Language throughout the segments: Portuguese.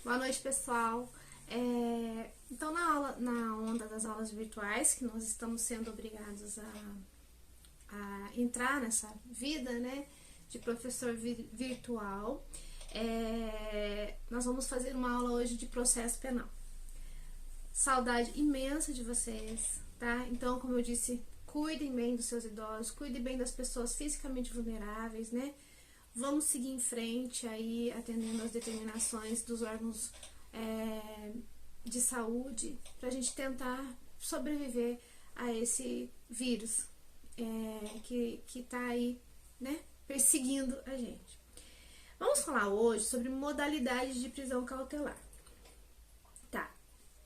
Boa noite, pessoal. Então, na onda das aulas virtuais, que nós estamos sendo obrigados a entrar nessa vida, né, de professor virtual, nós vamos fazer uma aula hoje de processo penal. Saudade imensa de vocês, tá? Então, como eu disse, cuidem bem dos seus idosos, cuidem bem das pessoas fisicamente vulneráveis, né? Vamos seguir em frente aí, atendendo às determinações dos órgãos de saúde, para a gente tentar sobreviver a esse vírus que tá aí, né, perseguindo a gente. Vamos falar hoje sobre modalidades de prisão cautelar. Tá,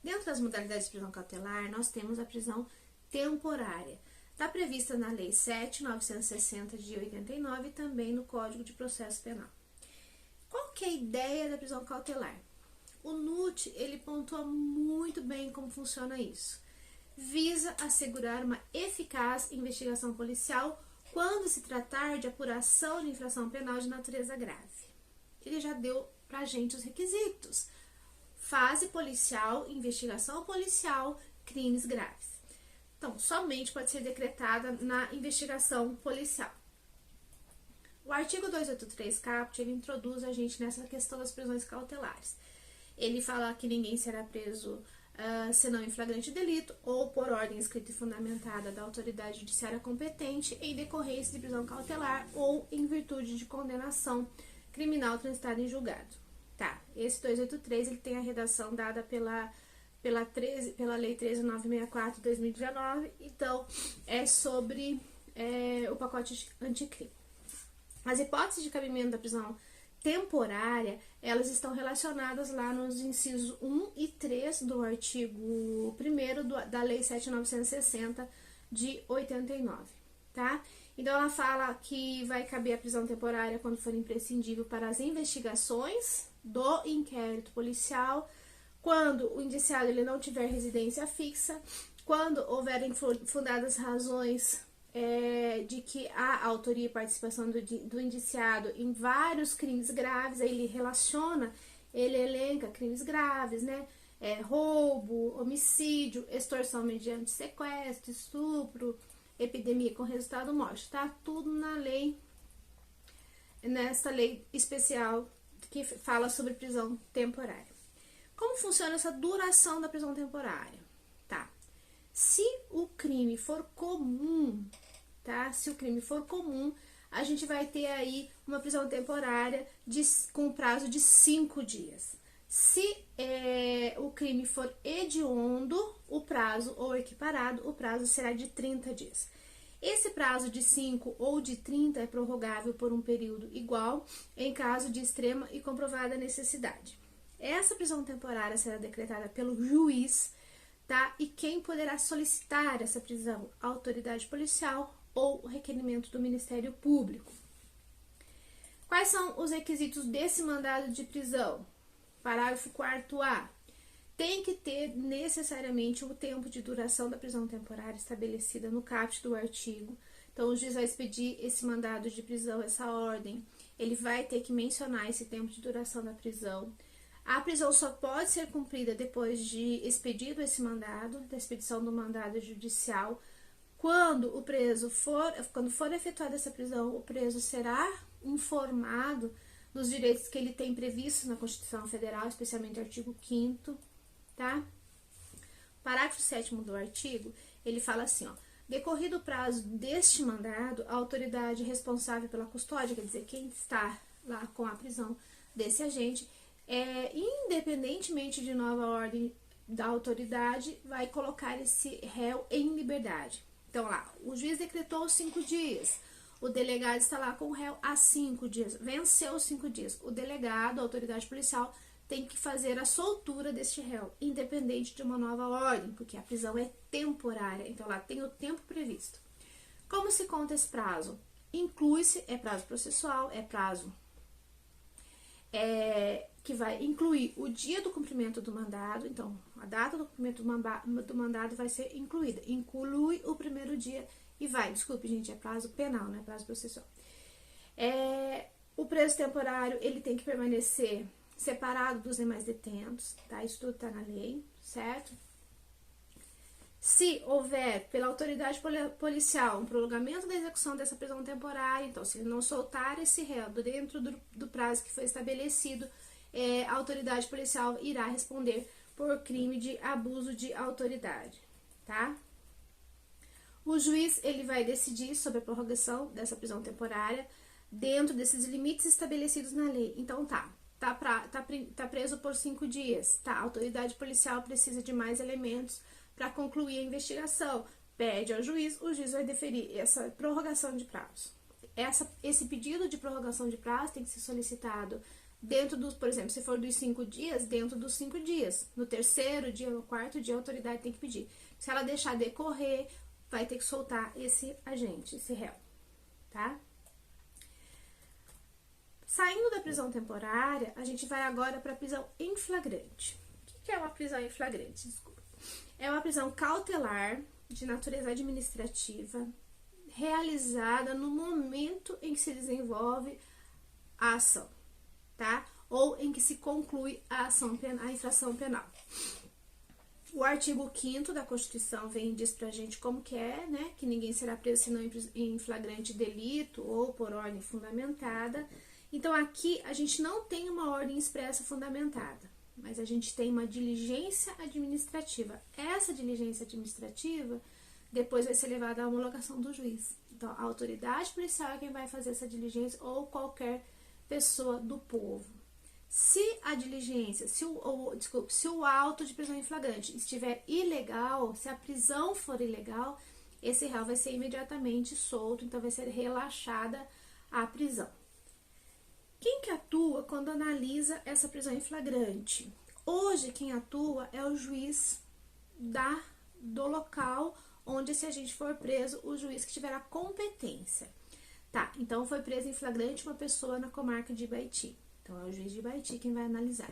dentro das modalidades de prisão cautelar, nós temos a prisão temporária. Está prevista na Lei 7.960 de 89 e também no Código de Processo Penal. Qual que é a ideia da prisão cautelar? O NUT, ele pontua muito bem como funciona isso. Visa assegurar uma eficaz investigação policial quando se tratar de apuração de infração penal de natureza grave. Ele já deu pra gente os requisitos. Fase policial, investigação policial, crimes graves. Então, somente pode ser decretada na investigação policial. O artigo 283 caput, ele introduz a gente nessa questão das prisões cautelares. Ele fala que ninguém será preso senão em flagrante delito ou por ordem escrita e fundamentada da autoridade judiciária competente em decorrência de prisão cautelar ou em virtude de condenação criminal transitada em julgado. Tá, esse 283 ele tem a redação dada pela Lei 13.964 de 2019, então é sobre o pacote anticrime. As hipóteses de cabimento da prisão temporária, elas estão relacionadas lá nos incisos 1 e 3 do artigo 1º da Lei 7.960 de 89, tá? Então ela fala que vai caber a prisão temporária quando for imprescindível para as investigações do inquérito policial, quando o indiciado ele não tiver residência fixa, quando houverem fundadas razões de que há autoria e participação do indiciado em vários crimes graves, aí ele relaciona, ele elenca crimes graves, né? Roubo, homicídio, extorsão mediante sequestro, estupro, epidemia com resultado morte, tá? Tudo na lei, nessa lei especial que fala sobre prisão temporária. Como funciona essa duração da prisão temporária? Tá. Se o crime for comum, tá? Se o crime for comum, a gente vai ter aí uma prisão temporária com prazo de 5 dias. Se o crime for hediondo, o prazo, ou equiparado, o prazo será de 30 dias. Esse prazo de 5 ou de 30 é prorrogável por um período igual, em caso de extrema e comprovada necessidade. Essa prisão temporária será decretada pelo juiz, tá? E quem poderá solicitar essa prisão? A autoridade policial ou o requerimento do Ministério Público. Quais são os requisitos desse mandado de prisão? Parágrafo 4º. Tem que ter necessariamente o tempo de duração da prisão temporária estabelecida no caput do artigo. Então, o juiz vai expedir esse mandado de prisão, essa ordem. Ele vai ter que mencionar esse tempo de duração da prisão. A prisão só pode ser cumprida depois de expedido esse mandado, da expedição do mandado judicial. Quando for efetuada essa prisão, o preso será informado dos direitos que ele tem previstos na Constituição Federal, especialmente o artigo 5º, tá? Parágrafo 7º do artigo, ele fala assim, ó: decorrido o prazo deste mandado, a autoridade responsável pela custódia, quer dizer, quem está lá com a prisão desse agente, independentemente de nova ordem da autoridade, vai colocar esse réu em liberdade. Então lá, o juiz decretou 5 dias, o delegado está lá com o réu há 5 dias, venceu os 5 dias, o delegado, a autoridade policial, tem que fazer a soltura deste réu, independente de uma nova ordem, porque a prisão é temporária, então lá tem o tempo previsto. Como se conta esse prazo? Inclui-se, é prazo processual, é prazo que vai incluir o dia do cumprimento do mandado, então a data do cumprimento do mandado vai ser incluída, inclui o primeiro dia e vai, desculpe gente, é prazo penal, não é prazo processual. O preso temporário, ele tem que permanecer separado dos demais detentos, tá? Isso tudo tá na lei, certo? Se houver, pela autoridade policial, um prolongamento da execução dessa prisão temporária, então, se ele não soltar esse réu dentro do prazo que foi estabelecido, a autoridade policial irá responder por crime de abuso de autoridade, tá? O juiz, ele vai decidir sobre a prorrogação dessa prisão temporária dentro desses limites estabelecidos na lei. Então, tá preso por 5 dias, tá? A autoridade policial precisa de mais elementos para concluir a investigação. Pede ao juiz, o juiz vai deferir essa prorrogação de prazo. Esse pedido de prorrogação de prazo tem que ser solicitado dentro dos, por exemplo, se for dos 5 dias, dentro dos 5 dias. No terceiro dia, no quarto dia, a autoridade tem que pedir. Se ela deixar decorrer, vai ter que soltar esse agente, esse réu, tá? Saindo da prisão temporária, a gente vai agora para a prisão em flagrante. O que é uma prisão em flagrante? Desculpa. É uma prisão cautelar de natureza administrativa, realizada no momento em que se desenvolve a ação, tá? Ou em que se conclui a ação penal, a infração penal. O artigo 5º da Constituição vem e diz pra gente como que é, né? Que ninguém será preso senão em flagrante delito ou por ordem fundamentada. Então, aqui a gente não tem uma ordem expressa fundamentada, mas a gente tem uma diligência administrativa. Essa diligência administrativa depois vai ser levada à homologação do juiz. Então, a autoridade policial é quem vai fazer essa diligência ou qualquer pessoa do povo. Se a diligência, se o auto de prisão em flagrante estiver ilegal, se a prisão for ilegal, esse réu vai ser imediatamente solto, então vai ser relaxada a prisão. Quem que atua quando analisa essa prisão em flagrante? Hoje, quem atua é o juiz do local onde, se a gente for preso, o juiz que tiver a competência. Tá, então foi preso em flagrante uma pessoa na comarca de Ibaiti. Então, é o juiz de Ibaiti quem vai analisar.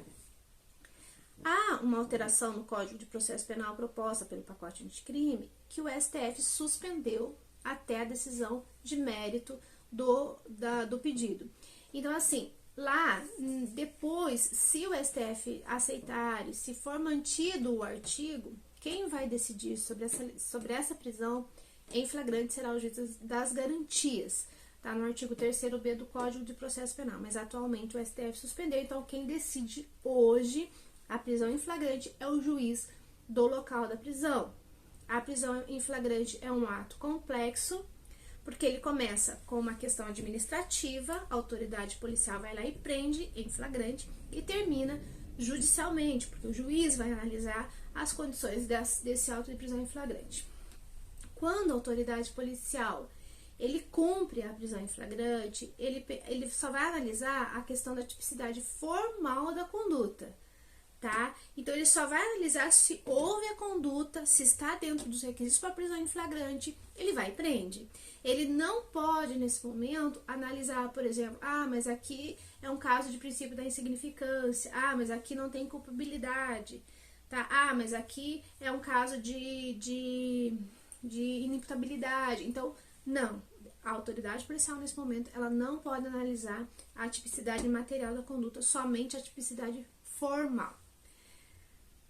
Há uma alteração no Código de Processo Penal proposta pelo pacote anticrime que o STF suspendeu até a decisão de mérito do pedido. Então, assim, lá, depois, se o STF aceitar e se for mantido o artigo, quem vai decidir sobre essa prisão em flagrante será o juiz das garantias. Tá no artigo 3º-B do Código de Processo Penal, mas atualmente o STF suspendeu, então quem decide hoje a prisão em flagrante é o juiz do local da prisão. A prisão em flagrante é um ato complexo, porque ele começa com uma questão administrativa, a autoridade policial vai lá e prende em flagrante, e termina judicialmente, porque o juiz vai analisar as condições desse auto de prisão em flagrante. Quando a autoridade policial ele cumpre a prisão em flagrante, ele só vai analisar a questão da tipicidade formal da conduta, tá? Então, ele só vai analisar se houve a conduta, se está dentro dos requisitos para prisão em flagrante, ele vai e prende. Ele não pode, nesse momento, analisar, por exemplo, mas aqui é um caso de princípio da insignificância, mas aqui não tem culpabilidade, tá? Mas aqui é um caso de inimputabilidade. Então, não. A autoridade policial, nesse momento, ela não pode analisar a tipicidade material da conduta, somente a tipicidade formal.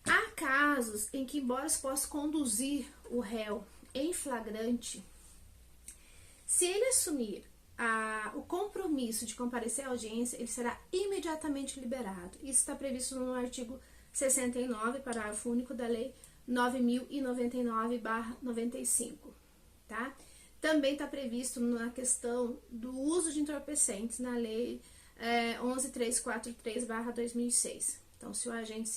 Há casos em que, embora se possa conduzir o réu em flagrante, se ele assumir o compromisso de comparecer à audiência, ele será imediatamente liberado. Isso está previsto no artigo 69, parágrafo único da Lei 9.099/95, tá? Também está previsto na questão do uso de entorpecentes na Lei 11.343/2006. Então, se o agente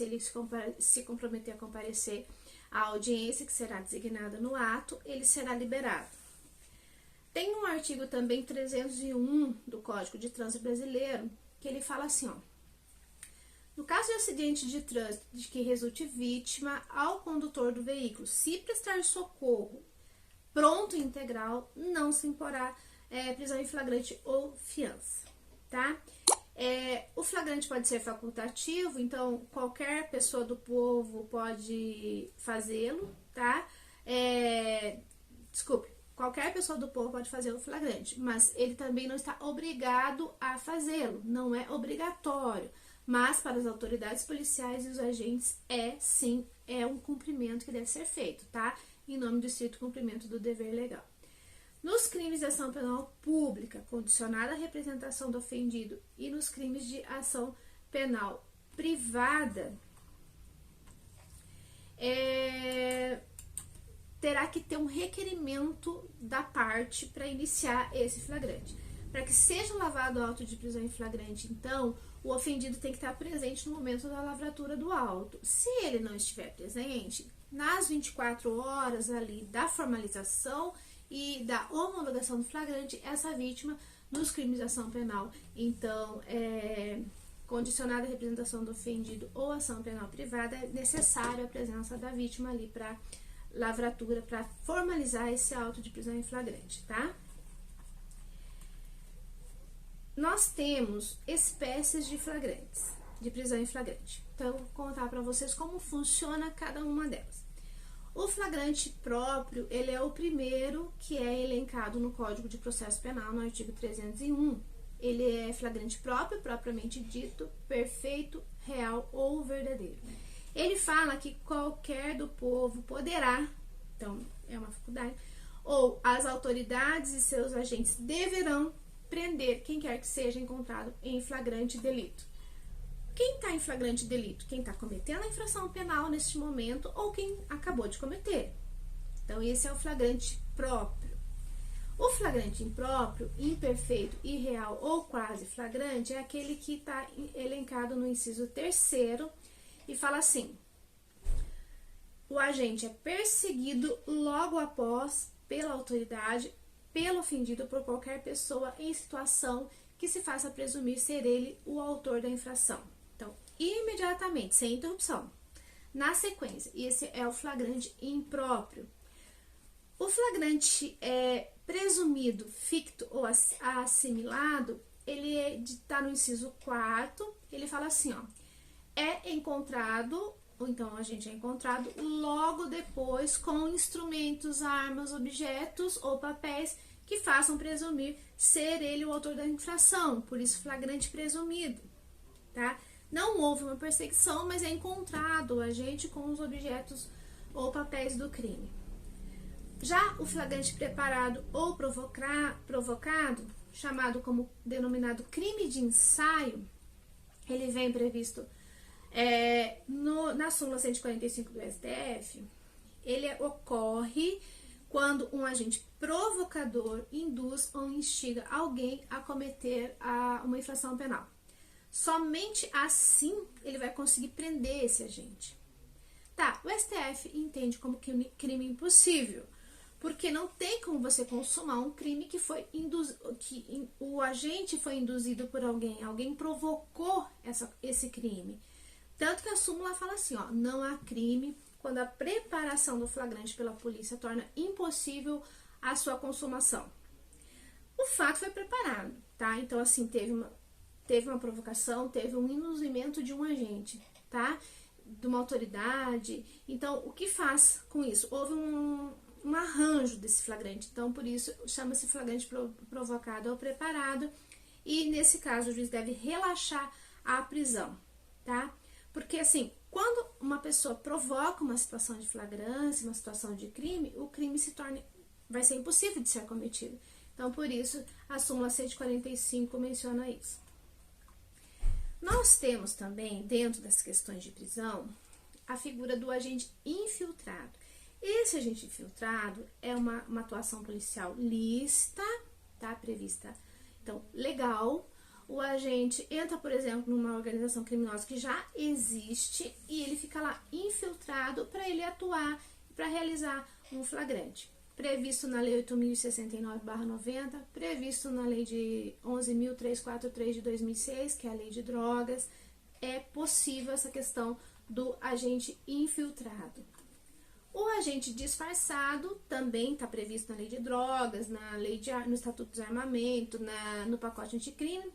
se comprometer a comparecer à audiência, que será designada no ato, ele será liberado. Tem um artigo também 301 do Código de Trânsito Brasileiro, que ele fala assim, no caso de acidente de trânsito de que resulte vítima ao condutor do veículo, se prestar socorro pronto e integral, não se imporá prisão em flagrante ou fiança, tá? O flagrante pode ser facultativo, então qualquer pessoa do povo pode fazê-lo, tá? Qualquer pessoa do povo pode fazer o flagrante, mas ele também não está obrigado a fazê-lo, não é obrigatório. Mas para as autoridades policiais e os agentes sim, um cumprimento que deve ser feito, tá? Em nome do estrito cumprimento do dever legal. Nos crimes de ação penal pública, condicionada à representação do ofendido, e nos crimes de ação penal privada, terá que ter um requerimento da parte para iniciar esse flagrante. Para que seja lavado o auto de prisão em flagrante, então, o ofendido tem que estar presente no momento da lavratura do auto. Se ele não estiver presente, nas 24 horas ali da formalização e da homologação do flagrante, essa vítima, nos crimes de ação penal, então, condicionada à representação do ofendido ou ação penal privada, é necessária a presença da vítima ali para lavratura, para formalizar esse auto de prisão em flagrante, tá? Nós temos espécies de flagrantes, de prisão em flagrante. Então, eu vou contar para vocês como funciona cada uma delas. O flagrante próprio, ele é o primeiro que é elencado no Código de Processo Penal, no artigo 301. Ele é flagrante próprio, propriamente dito, perfeito, real ou verdadeiro. Ele fala que qualquer do povo poderá, então é uma faculdade, ou as autoridades e seus agentes deverão prender quem quer que seja encontrado em flagrante delito. Quem está em flagrante delito? Quem está cometendo a infração penal neste momento ou quem acabou de cometer. Então, esse é o flagrante próprio. O flagrante impróprio, imperfeito, irreal ou quase flagrante é aquele que está elencado no inciso 3º e fala assim: o agente é perseguido logo após pela autoridade, pelo ofendido, por qualquer pessoa em situação que se faça presumir ser ele o autor da infração. Então, imediatamente, sem interrupção. Na sequência, esse é o flagrante impróprio. O flagrante presumido, ficto ou assimilado, ele está no inciso 4º, ele fala assim, ó, é encontrado, ou então a gente é encontrado logo depois com instrumentos, armas, objetos ou papéis que façam presumir ser ele o autor da infração, por isso flagrante presumido, tá? Não houve uma perseguição, mas é encontrado o agente com os objetos ou papéis do crime. Já o flagrante preparado ou provocado, chamado como denominado crime de ensaio, ele vem previsto na súmula 145 do STF. Ele ocorre quando um agente provocador induz ou instiga alguém a cometer uma infração penal. Somente assim ele vai conseguir prender esse agente. Tá, o STF entende como crime impossível, porque não tem como você consumar um crime que o agente foi induzido por alguém provocou esse crime. Tanto que a súmula fala assim, ó, não há crime quando a preparação do flagrante pela polícia torna impossível a sua consumação. O fato foi preparado, tá? Então, assim, teve uma provocação, teve um induzimento de um agente, tá? De uma autoridade. Então, o que faz com isso? Houve um arranjo desse flagrante. Então, por isso, chama-se flagrante provocado ou preparado. E, nesse caso, o juiz deve relaxar a prisão, tá? Porque, assim, quando uma pessoa provoca uma situação de flagrância, uma situação de crime, o crime vai ser impossível de ser cometido. Então, por isso, a súmula 145 menciona isso. Nós temos também, dentro das questões de prisão, a figura do agente infiltrado. Esse agente infiltrado é uma atuação policial lícita, tá? Prevista, então, legal. O agente entra, por exemplo, numa organização criminosa que já existe e ele fica lá infiltrado para ele atuar, para realizar um flagrante. Previsto na Lei 8.069/90, previsto na Lei de 11.343 de 2006, que é a Lei de Drogas. É possível essa questão do agente infiltrado. O agente disfarçado também está previsto na Lei de Drogas, no Estatuto do Armamento, no pacote anticrime.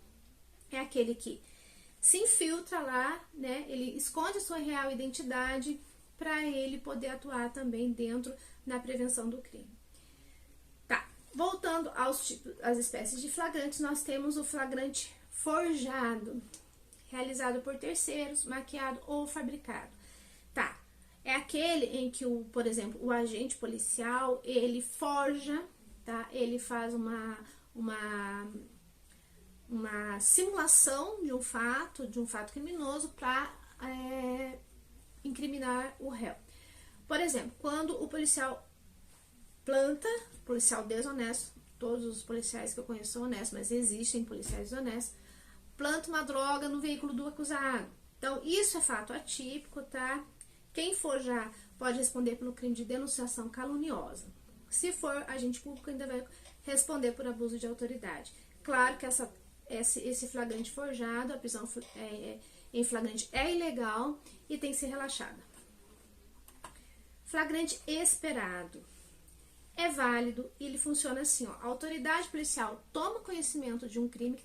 É aquele que se infiltra lá, né? Ele esconde a sua real identidade para ele poder atuar também dentro na prevenção do crime. Tá, voltando às espécies de flagrantes, nós temos o flagrante forjado. realizado por terceiros, maquiado ou fabricado. Tá, é aquele em que, por exemplo, o agente policial, ele forja, tá? Ele faz uma simulação de um fato criminoso para incriminar o réu. Por exemplo, quando o policial policial desonesto, todos os policiais que eu conheço são honestos, mas existem policiais honestos, planta uma droga no veículo do acusado. Então, isso é fato atípico, tá? Quem forjar pode responder pelo crime de denunciação caluniosa. Se for agente público, ainda vai responder por abuso de autoridade. Claro que esse flagrante forjado, a prisão em flagrante é ilegal e tem que ser relaxada. Flagrante esperado é válido e ele funciona assim, ó. A autoridade policial toma conhecimento de um crime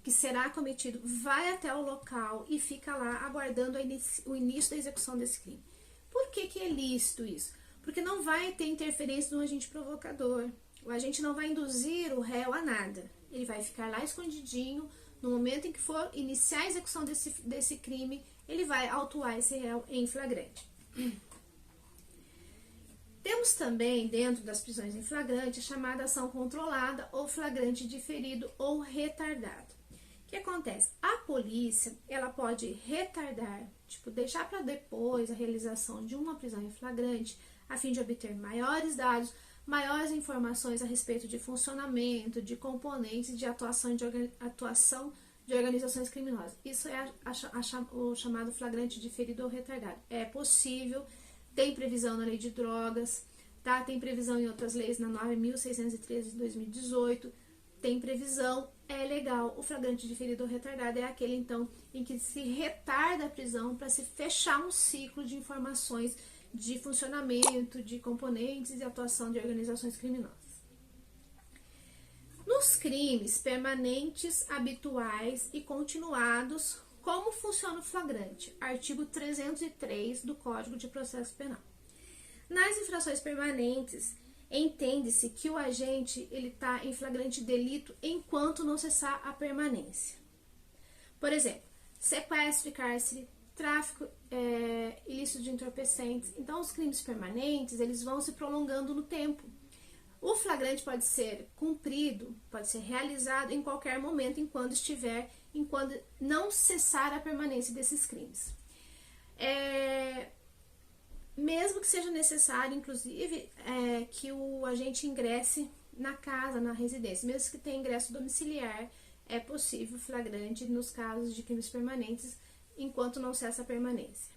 que será cometido, vai até o local e fica lá aguardando o início da execução desse crime. Por que é lícito isso? Porque não vai ter interferência do agente provocador. O agente não vai induzir o réu a nada. Ele vai ficar lá escondidinho. No momento em que for iniciar a execução desse crime, ele vai autuar esse réu em flagrante. Temos também, dentro das prisões em flagrante, a chamada ação controlada ou flagrante diferido ou retardado. O que acontece? A polícia, ela pode retardar, tipo, deixar para depois a realização de uma prisão em flagrante, a fim de obter maiores dados, maiores informações a respeito de funcionamento, de componentes, de atuação de organizações criminosas. Isso é o chamado flagrante diferido ou retardado. É possível, tem previsão na lei de drogas, tá? Tem previsão em outras leis, na norma 1613 de 2018, tem previsão, é legal. O flagrante diferido ou retardado é aquele, então, em que se retarda a prisão para se fechar um ciclo de informações de funcionamento, de componentes e atuação de organizações criminosas. Nos crimes permanentes, habituais e continuados, como funciona o flagrante? Artigo 303 do Código de Processo Penal. Nas infrações permanentes, entende-se que o agente está em flagrante delito enquanto não cessar a permanência. Por exemplo, sequestro e cárcere, tráfico ilícito de entorpecentes. Então, os crimes permanentes, eles vão se prolongando no tempo. O flagrante pode ser cumprido, pode ser realizado em qualquer momento, enquanto não cessar a permanência desses crimes. Mesmo que seja necessário, inclusive, que o agente ingresse na casa, na residência, mesmo que tenha ingresso domiciliar, é possível flagrante nos casos de crimes permanentes, enquanto não cessa a permanência.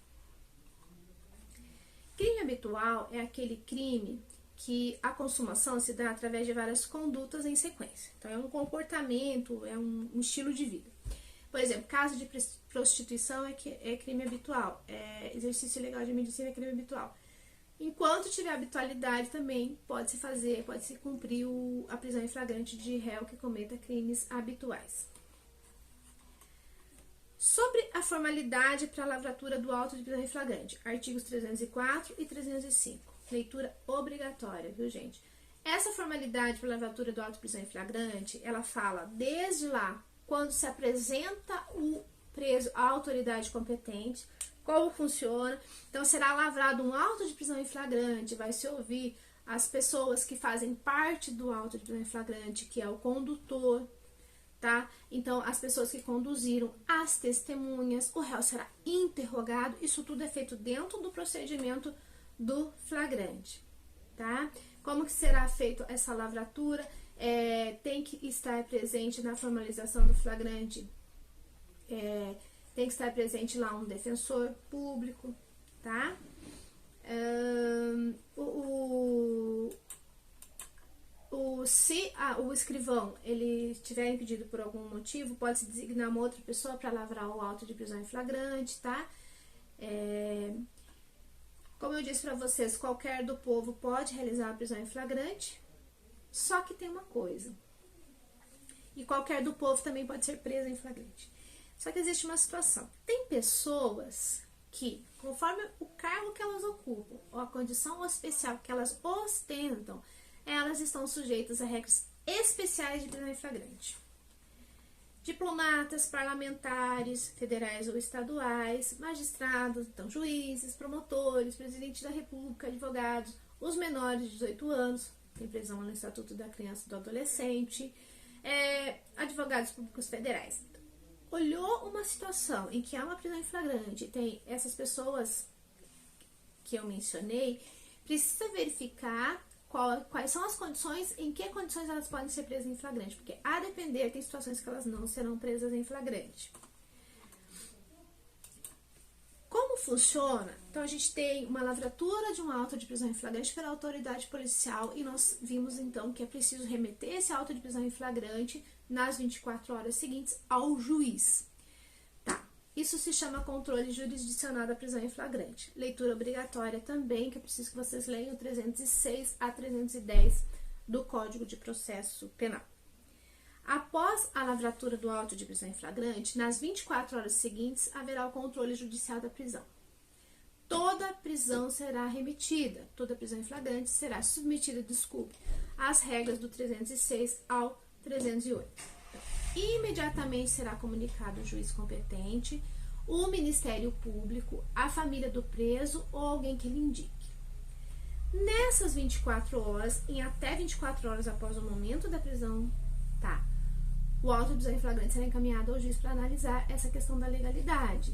Crime habitual é aquele crime que a consumação se dá através de várias condutas em sequência. Então, é um comportamento, é um estilo de vida. Por exemplo, caso de prostituição é crime habitual, exercício ilegal de medicina é crime habitual. Enquanto tiver habitualidade também pode-se cumprir a prisão em flagrante de réu que cometa crimes habituais. Sobre a formalidade para a lavratura do auto de prisão em flagrante, artigos 304 e 305. Leitura obrigatória, viu, gente? Essa formalidade para a lavratura do auto de prisão em flagrante, ela fala desde lá, quando se apresenta o preso à autoridade competente, como funciona. Então, será lavrado um auto de prisão em flagrante, vai se ouvir as pessoas que fazem parte do auto de prisão em flagrante, que é o condutor, tá? Então, as pessoas que conduziram, as testemunhas, o réu será interrogado, isso tudo é feito dentro do procedimento do flagrante, tá? Como que será feita essa lavratura? Tem que estar presente na formalização do flagrante, tem que estar presente lá um defensor público, tá? Se o escrivão ele estiver impedido por algum motivo, pode-se designar uma outra pessoa para lavrar o auto de prisão em flagrante, tá? Como eu disse para vocês, qualquer do povo pode realizar a prisão em flagrante, só que tem uma coisa. E qualquer do povo também pode ser preso em flagrante. Só que existe uma situação. Tem pessoas que, conforme o cargo que elas ocupam, ou a condição especial que elas ostentam, elas estão sujeitas a regras especiais de prisão em flagrante. diplomatas, parlamentares, federais ou estaduais, magistrados, então juízes, promotores, presidente da República, advogados, os menores de 18 anos, tem previsão no Estatuto da Criança e do Adolescente, advogados públicos federais. Olhou uma situação em que há uma prisão em flagrante, tem essas pessoas que eu mencionei, precisa verificar quais são as condições, em que condições elas podem ser presas em flagrante, porque a depender tem situações que elas não serão presas em flagrante. Como funciona? Então a gente tem uma lavratura de um auto de prisão em flagrante pela autoridade policial e nós vimos então que é preciso remeter esse auto de prisão em flagrante nas 24 horas seguintes ao juiz. Isso se chama controle jurisdicional da prisão em flagrante. Leitura obrigatória também, que eu preciso que vocês leiam 306 a 310 do Código de Processo Penal. Após a lavratura do auto de prisão em flagrante, nas 24 horas seguintes haverá o controle judicial da prisão. Toda prisão será remetida, toda prisão em flagrante será submetida, às regras do 306 ao 308. Imediatamente será comunicado o juiz competente, o Ministério Público, a família do preso ou alguém que lhe indique. Nessas 24 horas, em até 24 horas após o momento da prisão, o auto de prisão em flagrante será encaminhado ao juiz para analisar essa questão da legalidade,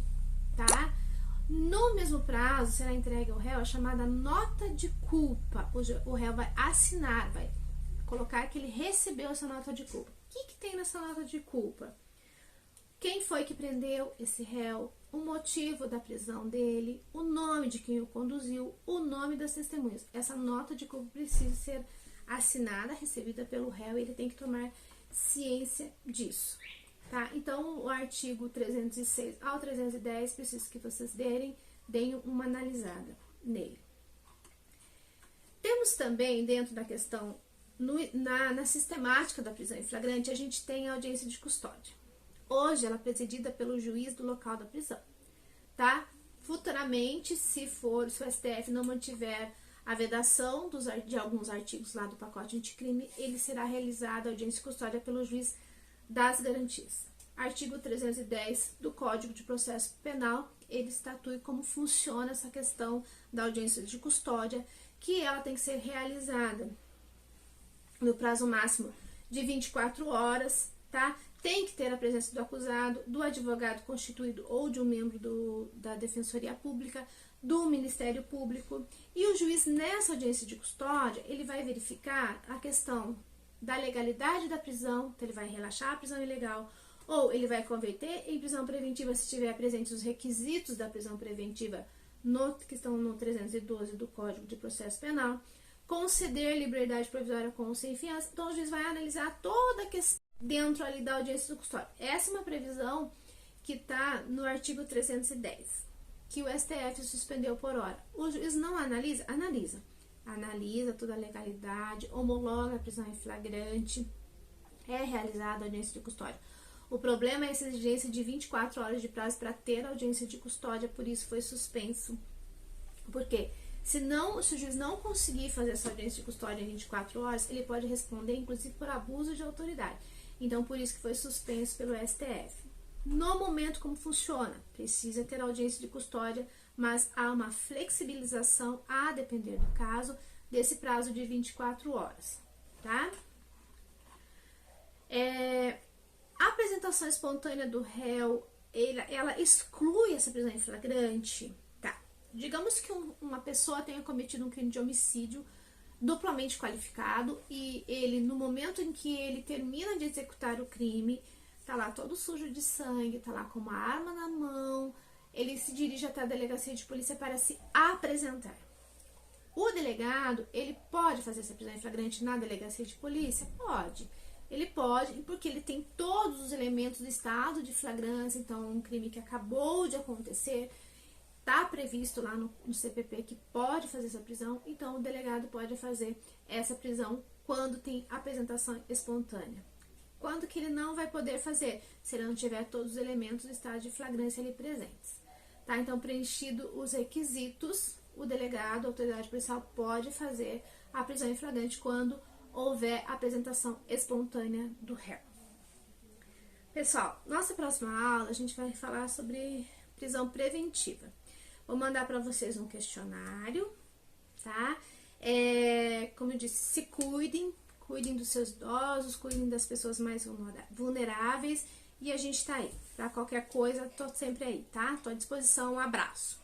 No mesmo prazo, será entregue ao réu a chamada nota de culpa. O réu vai assinar, vai colocar que ele recebeu essa nota de culpa. O que tem nessa nota de culpa? Quem foi que prendeu esse réu, o motivo da prisão dele, o nome de quem o conduziu, o nome das testemunhas. Essa nota de culpa precisa ser assinada, recebida pelo réu, e ele tem que tomar ciência disso. Então, o artigo 306 ao 310, preciso que vocês deem uma analisada nele. Temos também, dentro da questão, na sistemática da prisão em flagrante, a gente tem a audiência de custódia. Hoje, ela é presidida pelo juiz do local da prisão, Futuramente, se o STF não mantiver a vedação de alguns artigos lá do pacote anticrime, ele será realizado a audiência de custódia pelo juiz das garantias. Artigo 310 do Código de Processo Penal, ele estatui como funciona essa questão da audiência de custódia, que ela tem que ser realizada no prazo máximo de 24 horas, Tem que ter a presença do acusado, do advogado constituído ou de um membro da Defensoria Pública, do Ministério Público, e o juiz nessa audiência de custódia, ele vai verificar a questão da legalidade da prisão, então ele vai relaxar a prisão ilegal, ou ele vai converter em prisão preventiva se tiver presentes os requisitos da prisão preventiva que estão no 312 do Código de Processo Penal, conceder liberdade provisória com ou sem fiança. Então o juiz vai analisar toda a questão dentro ali da audiência de custódia. Essa é uma previsão que está no artigo 310, que o STF suspendeu por hora. O juiz não analisa? Analisa toda a legalidade, homologa a prisão em flagrante, é realizada a audiência de custódia. O problema é essa exigência de 24 horas de prazo para ter a audiência de custódia, por isso foi suspenso. Por quê? Se o juiz não conseguir fazer essa audiência de custódia em 24 horas, ele pode responder, inclusive, por abuso de autoridade. Então, por isso que foi suspenso pelo STF. No momento, como funciona? Precisa ter audiência de custódia, mas há uma flexibilização, a depender do caso, desse prazo de 24 horas, A apresentação espontânea do réu, ela exclui essa prisão em flagrante? Digamos que uma pessoa tenha cometido um crime de homicídio duplamente qualificado e ele, no momento em que ele termina de executar o crime, tá lá todo sujo de sangue, tá lá com uma arma na mão, ele se dirige até a delegacia de polícia para se apresentar. O delegado, ele pode fazer essa prisão em flagrante na delegacia de polícia? Pode. Ele pode, porque ele tem todos os elementos do estado de flagrância, então um crime que acabou de acontecer, está previsto lá no CPP que pode fazer essa prisão, então o delegado pode fazer essa prisão quando tem apresentação espontânea. Quando que ele não vai poder fazer? Se ele não tiver todos os elementos do estado de flagrância ali presentes. Então, preenchido os requisitos, o delegado, a autoridade policial, pode fazer a prisão em flagrante quando houver apresentação espontânea do réu. Pessoal, nossa próxima aula a gente vai falar sobre prisão preventiva. Vou mandar para vocês um questionário, tá? Como eu disse, se cuidem, cuidem dos seus idosos, cuidem das pessoas mais vulneráveis e a gente tá aí. Pra qualquer coisa, tô sempre aí, tá? Tô à disposição, um abraço.